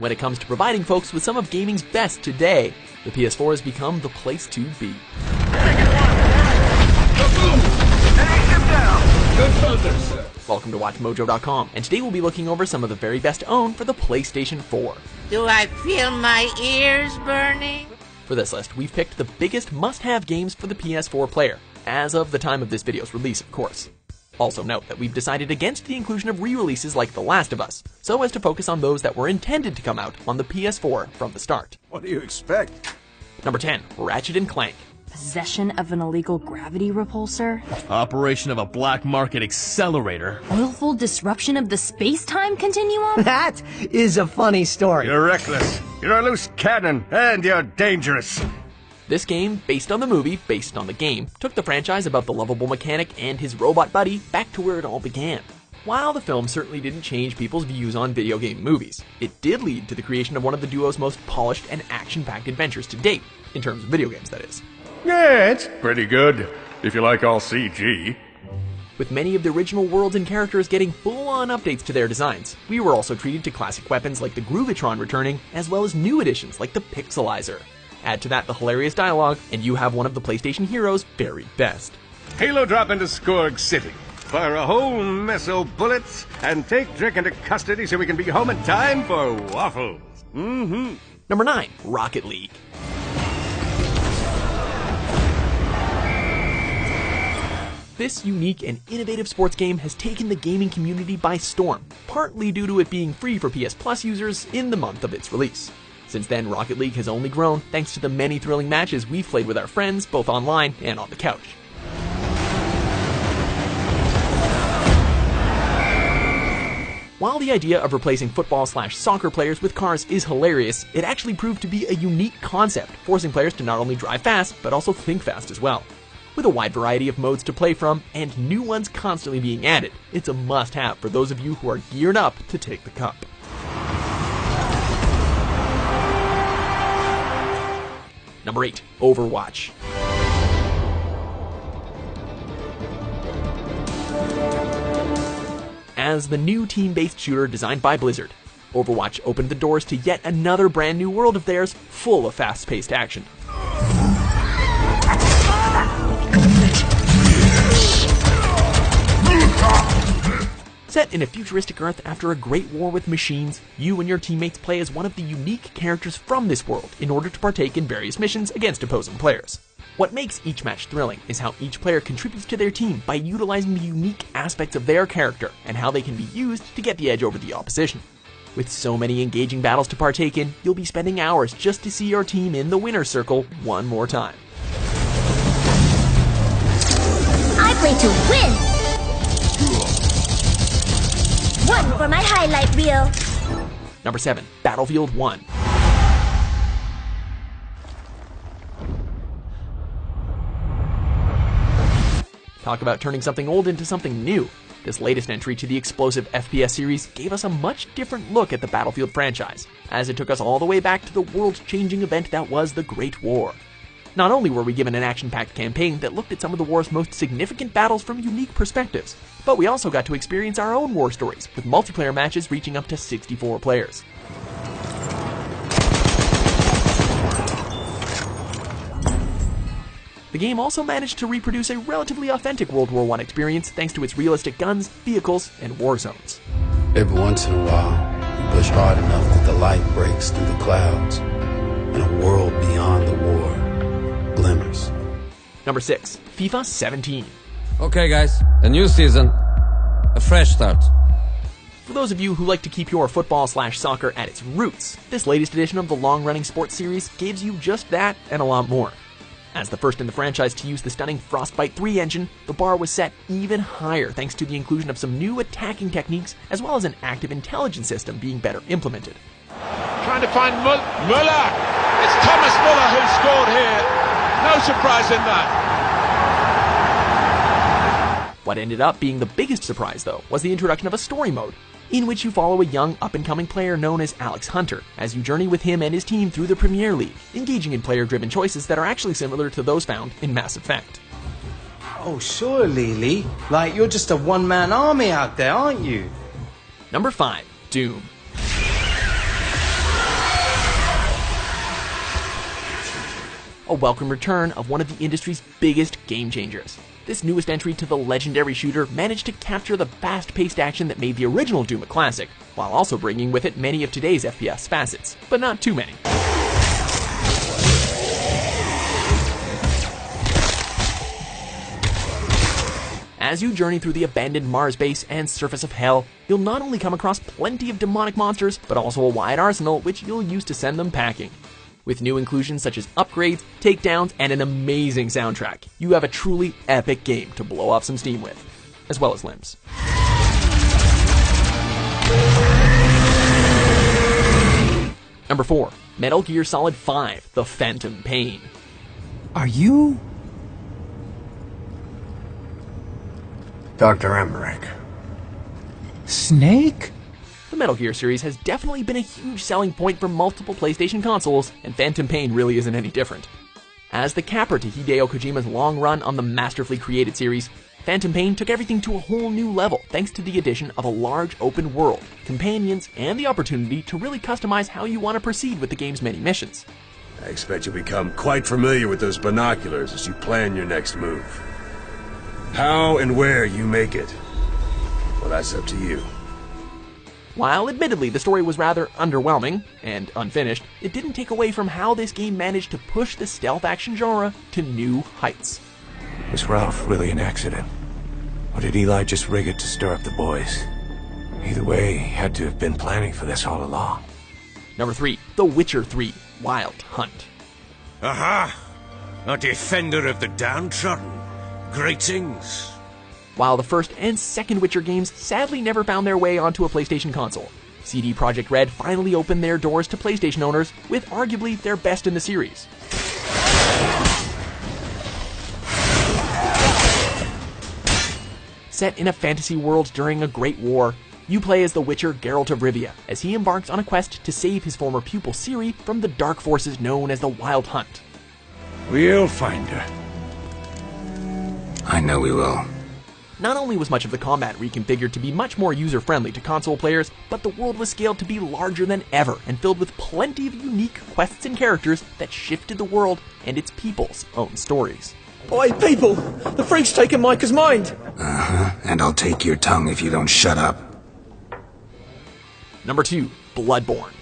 When it comes to providing folks with some of gaming's best today, the PS4 has become the place to be. Welcome to WatchMojo.com, and today we'll be looking over some of the very best owned for the PlayStation 4. Do I feel my ears burning? For this list, we've picked the biggest must-have games for the PS4 player, as of the time of this video's release, of course. Also note that we've decided against the inclusion of re-releases like The Last of Us, so as to focus on those that were intended to come out on the PS4 from the start. What do you expect? Number 10, Ratchet & Clank. Possession of an illegal gravity repulsor? Operation of a black market accelerator? Willful disruption of the space-time continuum? That is a funny story. You're reckless, you're a loose cannon, and you're dangerous. This game, based on the movie, based on the game, took the franchise about the lovable mechanic and his robot buddy back to where it all began. While the film certainly didn't change people's views on video game movies, it did lead to the creation of one of the duo's most polished and action-packed adventures to date, in terms of video games, that is. Yeah, it's pretty good, if you like all CG. With many of the original worlds and characters getting full-on updates to their designs, we were also treated to classic weapons like the Groovitron returning, as well as new additions like the Pixelizer. Add to that the hilarious dialogue, and you have one of the PlayStation heroes' very best. Halo drop into Scourge City. Fire a whole mess of bullets, and take Drake into custody so we can be home in time for waffles. Number 9, Rocket League. This unique and innovative sports game has taken the gaming community by storm, partly due to it being free for PS Plus users in the month of its release. Since then, Rocket League has only grown thanks to the many thrilling matches we've played with our friends, both online and on the couch. While the idea of replacing football/soccer players with cars is hilarious, it actually proved to be a unique concept, forcing players to not only drive fast, but also think fast as well. With a wide variety of modes to play from, and new ones constantly being added, it's a must-have for those of you who are geared up to take the cup. Number 8, Overwatch. As the new team-based shooter designed by Blizzard, Overwatch opened the doors to yet another brand new world of theirs full of fast-paced action. Set in a futuristic Earth after a great war with machines, you and your teammates play as one of the unique characters from this world in order to partake in various missions against opposing players. What makes each match thrilling is how each player contributes to their team by utilizing the unique aspects of their character and how they can be used to get the edge over the opposition. With so many engaging battles to partake in, you'll be spending hours just to see your team in the winner's circle one more time. I play to win! One for my highlight reel. Number 7, Battlefield 1. Talk about turning something old into something new. This latest entry to the explosive FPS series gave us a much different look at the Battlefield franchise, as it took us all the way back to the world-changing event that was the Great War. Not only were we given an action-packed campaign that looked at some of the war's most significant battles from unique perspectives, but we also got to experience our own war stories, with multiplayer matches reaching up to 64 players. The game also managed to reproduce a relatively authentic World War I experience thanks to its realistic guns, vehicles, and war zones. Every once in a while, you push hard enough that the light breaks through the clouds, and a world beyond the war glimmers. Number 6, FIFA 17. Okay guys, a new season, a fresh start. For those of you who like to keep your football/soccer at its roots, this latest edition of the long-running sports series gives you just that and a lot more. As the first in the franchise to use the stunning Frostbite 3 engine, the bar was set even higher thanks to the inclusion of some new attacking techniques as well as an active intelligence system being better implemented. Trying to find Müller! It's Thomas Müller who scored here! No surprise in that! What ended up being the biggest surprise, though, was the introduction of a story mode, in which you follow a young up-and-coming player known as Alex Hunter, as you journey with him and his team through the Premier League, engaging in player-driven choices that are actually similar to those found in Mass Effect. Oh, surely, Lee. Like, you're just a one-man army out there, aren't you? Number 5, Doom. a welcome return of one of the industry's biggest game changers. This newest entry to the legendary shooter managed to capture the fast-paced action that made the original Doom a classic, while also bringing with it many of today's FPS facets, but not too many. As you journey through the abandoned Mars base and surface of Hell, you'll not only come across plenty of demonic monsters, but also a wide arsenal which you'll use to send them packing. With new inclusions such as upgrades, takedowns, and an amazing soundtrack, you have a truly epic game to blow off some steam with, as well as limbs. Number 4. Metal Gear Solid 5: The Phantom Pain. Are you... Dr. Emmerich? Snake? The Metal Gear series has definitely been a huge selling point for multiple PlayStation consoles, and Phantom Pain really isn't any different. As the capper to Hideo Kojima's long run on the masterfully created series, Phantom Pain took everything to a whole new level thanks to the addition of a large open world, companions, and the opportunity to really customize how you want to proceed with the game's many missions. I expect you'll become quite familiar with those binoculars as you plan your next move. How and where you make it, well, that's up to you. While admittedly the story was rather underwhelming and unfinished, it didn't take away from how this game managed to push the stealth action genre to new heights. Was Ralph really an accident? Or did Eli just rig it to stir up the boys? Either way, he had to have been planning for this all along. Number 3. The Witcher 3: Wild Hunt. Aha! A defender of the downtrodden. Greetings. While the first and second Witcher games sadly never found their way onto a PlayStation console, CD Projekt Red finally opened their doors to PlayStation owners with arguably their best in the series. Set in a fantasy world during a great war, you play as the Witcher Geralt of Rivia as he embarks on a quest to save his former pupil Ciri from the dark forces known as the Wild Hunt. We'll find her. I know we will. Not only was much of the combat reconfigured to be much more user-friendly to console players, but the world was scaled to be larger than ever and filled with plenty of unique quests and characters that shifted the world and its people's own stories. Oi, people! The freak's taken Micah's mind! And I'll take your tongue if you don't shut up. Number 2. Bloodborne.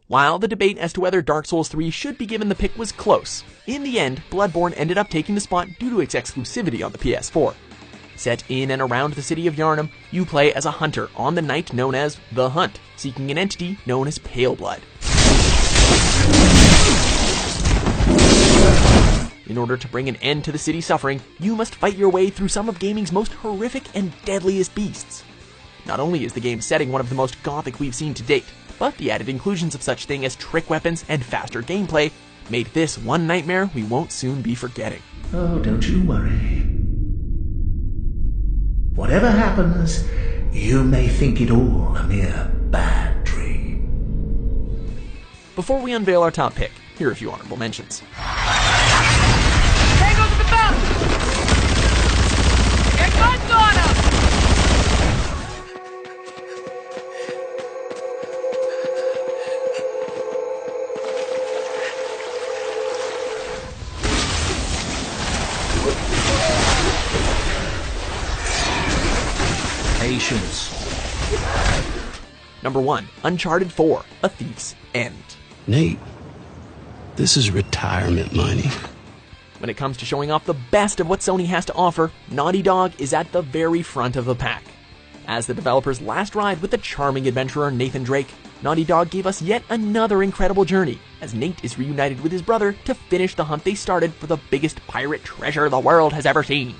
While the debate as to whether Dark Souls 3 should be given the pick was close, in the end, Bloodborne ended up taking the spot due to its exclusivity on the PS4. Set in and around the city of Yharnam, you play as a hunter on the night known as The Hunt, seeking an entity known as Pale Blood. In order to bring an end to the city's suffering, you must fight your way through some of gaming's most horrific and deadliest beasts. Not only is the game's setting one of the most gothic we've seen to date, but the added inclusions of such things as trick weapons and faster gameplay made this one nightmare we won't soon be forgetting. Oh, don't you worry. Whatever happens, you may think it all a mere bad dream. Before we unveil our top pick, here are a few honorable mentions. Tango to the belt! Get guns on him! Patience. Number 1. Uncharted 4: A Thief's End. Nate, this is retirement money. When it comes to showing off the best of what Sony has to offer, Naughty Dog is at the very front of the pack. As the developer's last ride with the charming adventurer Nathan Drake, Naughty Dog gave us yet another incredible journey, as Nate is reunited with his brother to finish the hunt they started for the biggest pirate treasure the world has ever seen.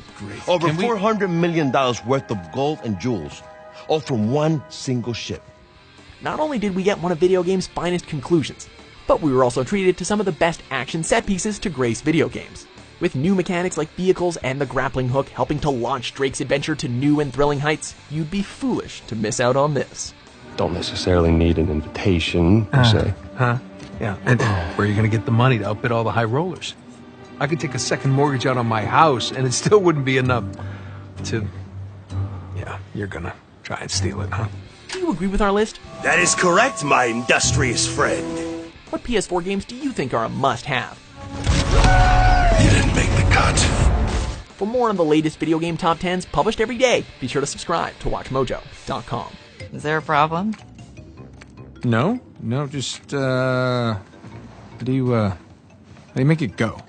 Over $400 million worth of gold and jewels, all from one single ship. Not only did we get one of video games' finest conclusions, but we were also treated to some of the best action set pieces to grace video games. With new mechanics like vehicles and the grappling hook helping to launch Drake's adventure to new and thrilling heights, you'd be foolish to miss out on this. Don't necessarily need an invitation, per se. Yeah, and where are you going to get the money to outbid all the high rollers? I could take a second mortgage out on my house, and it still wouldn't be enough to... Yeah, you're gonna. Try and steal it, huh? Do you agree with our list? That is correct, my industrious friend. What PS4 games do you think are a must-have? You didn't make the cut. For more on the latest video game top 10s published every day, be sure to subscribe to WatchMojo.com. Is there a problem? No, just how do you make it go?